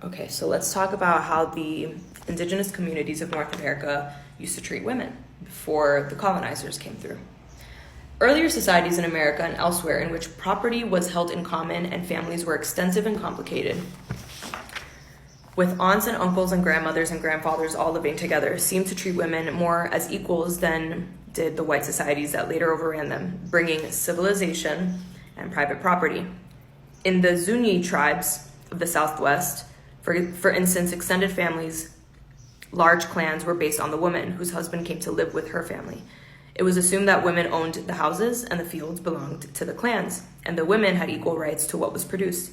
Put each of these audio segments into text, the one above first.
Okay, so let's talk about how the indigenous communities of North America used to treat women before the colonizers came through. Earlier societies in America and elsewhere in which property was held in common and families were extensive and complicated, with aunts and uncles and grandmothers and grandfathers all living together, seemed to treat women more as equals than did the white societies that later overran them, bringing civilization and private property. In the Zuni tribes of the Southwest, for instance, extended families, large clans were based on the woman whose husband came to live with her family. It was assumed that women owned the houses and the fields belonged to the clans, and the women had equal rights to what was produced.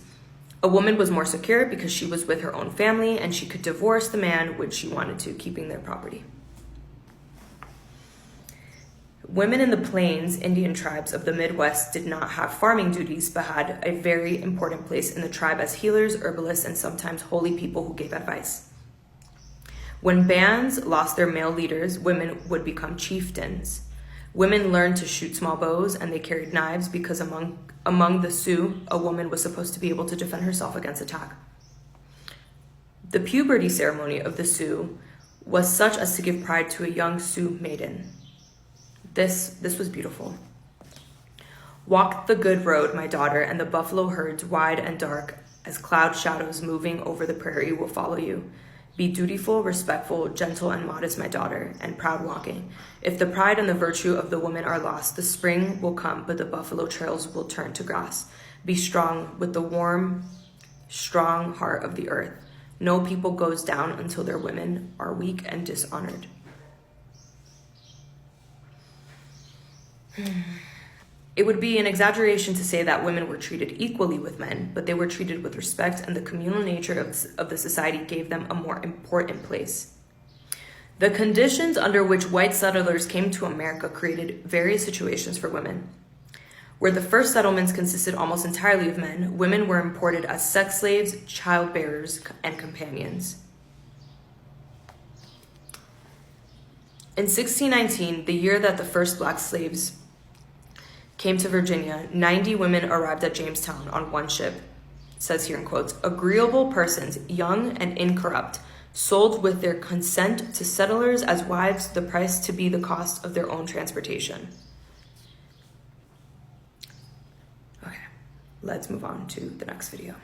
A woman was more secure because she was with her own family and she could divorce the man when she wanted to, keeping their property. Women in the Plains Indian tribes of the Midwest did not have farming duties, but had a very important place in the tribe as healers, herbalists, and sometimes holy people who gave advice. When bands lost their male leaders, women would become chieftains. Women learned to shoot small bows, and they carried knives because among the Sioux, a woman was supposed to be able to defend herself against attack. The puberty ceremony of the Sioux was such as to give pride to a young Sioux maiden. This was beautiful. Walk the good road, my daughter, and the buffalo herds wide and dark as cloud shadows moving over the prairie will follow you. Be dutiful, respectful, gentle, and modest, my daughter, and proud walking. If the pride and the virtue of the woman are lost, the spring will come, but the buffalo trails will turn to grass. Be strong with the warm, strong heart of the earth. No people goes down until their women are weak and dishonored. It would be an exaggeration to say that women were treated equally with men, but they were treated with respect, and the communal nature of the society gave them a more important place. The conditions under which white settlers came to America created various situations for women. Where the first settlements consisted almost entirely of men, women were imported as sex slaves, childbearers, and companions. In 1619, the year that the first black slaves came to Virginia, 90 women arrived at Jamestown on one ship. It says here in quotes, agreeable persons, young and incorrupt, sold with their consent to settlers as wives, the price to be the cost of their own transportation. Okay, let's move on to the next video.